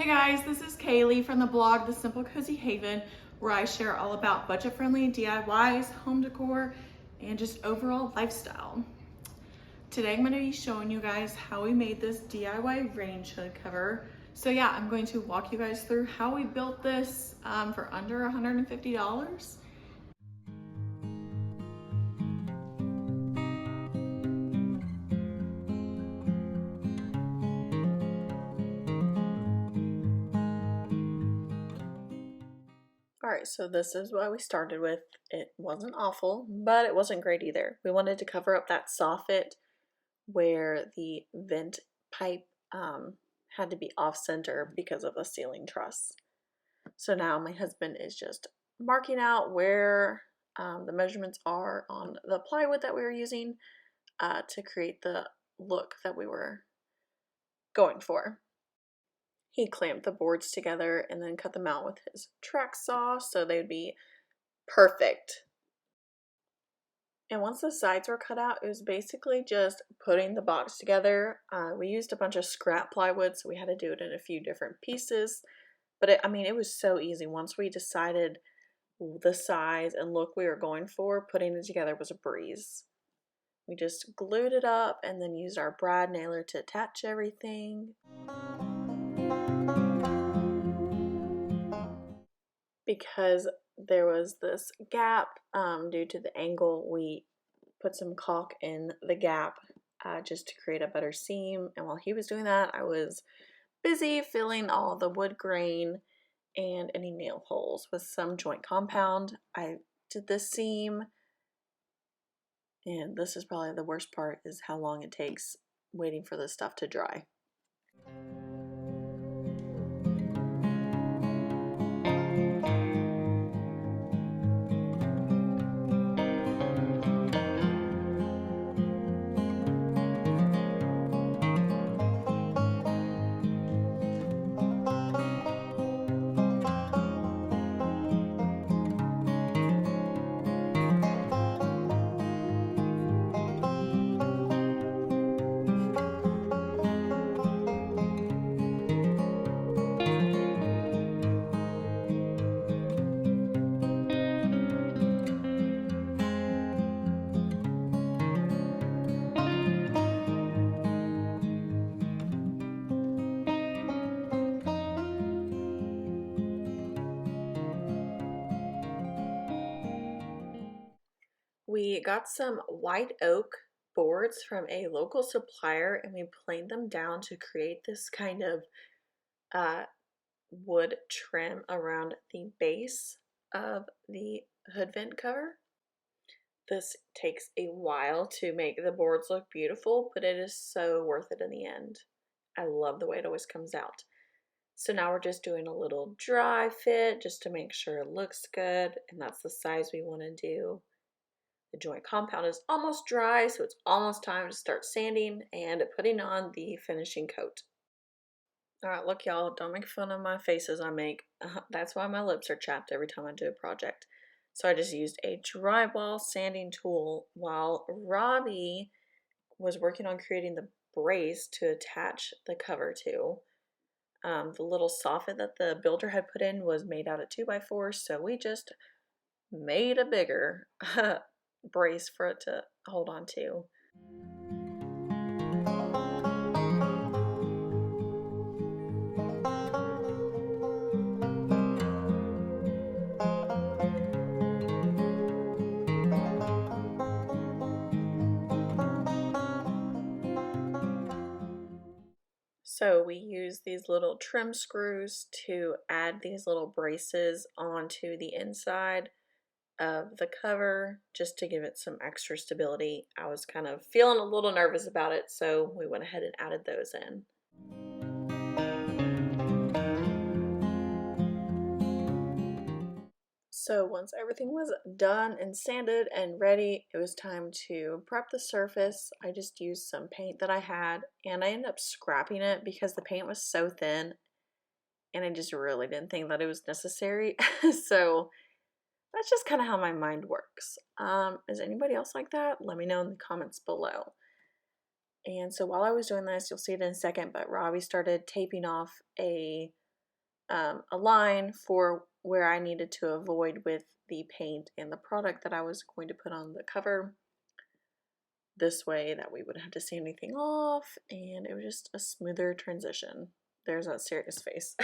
Hey guys, this is Kaylee from the blog The Simple Cozy Haven, where I share all about budget-friendly DIYs, home decor, and just overall lifestyle. Today I'm going to be showing you guys how we made this DIY range hood cover. So yeah, I'm going to walk you guys through how we built this for under $150. All right, so this is what we started with. It wasn't awful, but it wasn't great either. We wanted to cover up that soffit where the vent pipe had to be off center because of the ceiling truss. So now my husband is just marking out where the measurements are on the plywood that we were using to create the look that we were going for. He clamped the boards together and then cut them out with his track saw so they'd be perfect. And once the sides were cut out, it was basically just putting the box together. We used a bunch of scrap plywood, so we had to do it in a few different pieces. But it was so easy. Once we decided the size and look we were going for, putting it together was a breeze. We just glued it up and then used our brad nailer to attach everything. Because there was this gap due to the angle, we put some caulk in the gap just to create a better seam. And while he was doing that, I was busy filling all the wood grain and any nail holes with some joint compound. I did the seam, and this is probably the worst part, is how long it takes waiting for this stuff to dry. We got some white oak boards from a local supplier and we planed them down to create this kind of wood trim around the base of the hood vent cover. This takes a while to make the boards look beautiful, but it is so worth it in the end. I love the way it always comes out. So now we're just doing a little dry fit just to make sure it looks good, and that's the size we want to do. The joint compound is almost dry, so it's almost time to start sanding and putting on the finishing coat. Alright, look y'all, don't make fun of my faces I make. That's why my lips are chapped every time I do a project. So I just used a drywall sanding tool while Robbie was working on creating the brace to attach the cover to. The little soffit that the builder had put in was made out of 2x4, so we just made a bigger brace for it to hold on to. So we use these little trim screws to add these little braces onto the inside of the cover just to give it some extra stability. I was kind of feeling a little nervous about it, so we went ahead and added those in. So once everything was done and sanded and ready, it was time to prep the surface. I just used some paint that I had, and I ended up scrapping it because the paint was so thin and I just really didn't think that it was necessary. So that's just kind of how my mind works. Is anybody else like that? Let me know in the comments below. And so while I was doing this, you'll see it in a second, but Robbie started taping off a a line for where I needed to avoid with the paint and the product that I was going to put on the cover. This way that we wouldn't have to see anything off, and it was just a smoother transition. There's that serious face.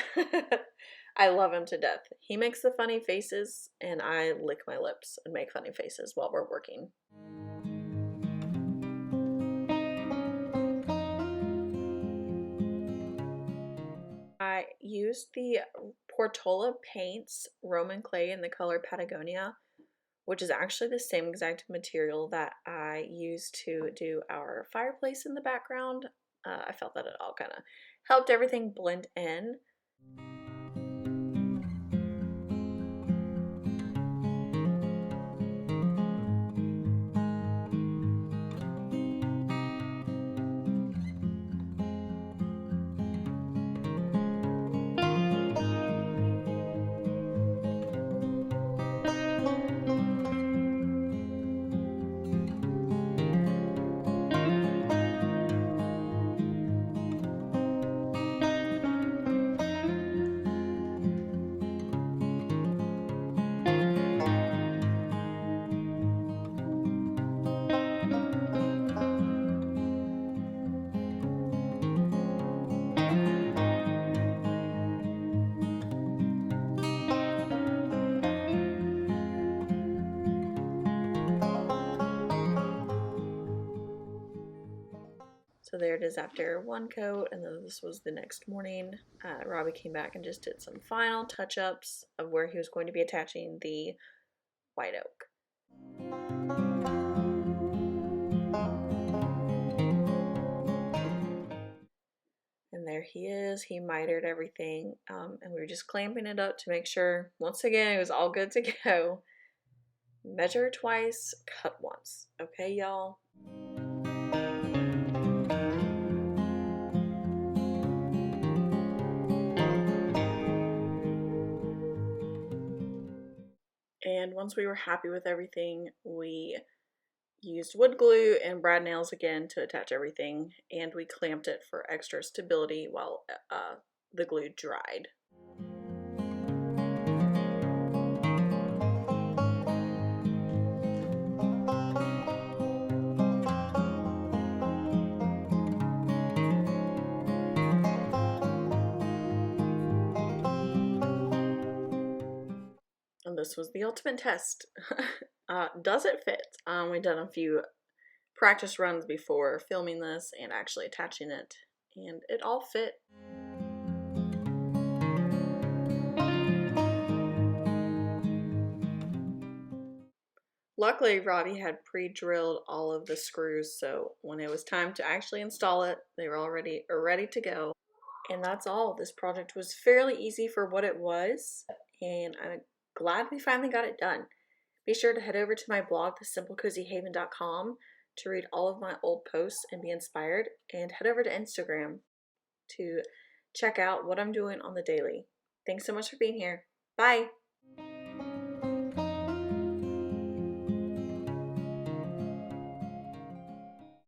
I love him to death. He makes the funny faces, and I lick my lips and make funny faces while we're working. I used the Portola Paints Roman clay in the color Patagonia, which is actually the same exact material that I used to do our fireplace in the background. I felt that it all kind of helped everything blend in. So there it is after one coat, and then this was the next morning. Robbie came back and just did some final touch-ups of where he was going to be attaching the white oak. And there he is. He mitered everything, and we were just clamping it up to make sure, once again, it was all good to go. Measure twice, cut once. Okay, y'all? And once we were happy with everything, we used wood glue and brad nails again to attach everything, and we clamped it for extra stability while the glue dried. And this was the ultimate test. Does it fit? We've done a few practice runs before filming this and actually attaching it, and it all fit. Luckily, Robbie had pre-drilled all of the screws, so when it was time to actually install it, they were already ready to go. And that's all. This project was fairly easy for what it was, and I'm glad we finally got it done. Be sure to head over to my blog, thesimplecozyhaven.com, to read all of my old posts and be inspired, and head over to Instagram to check out what I'm doing on the daily. Thanks so much for being here. Bye!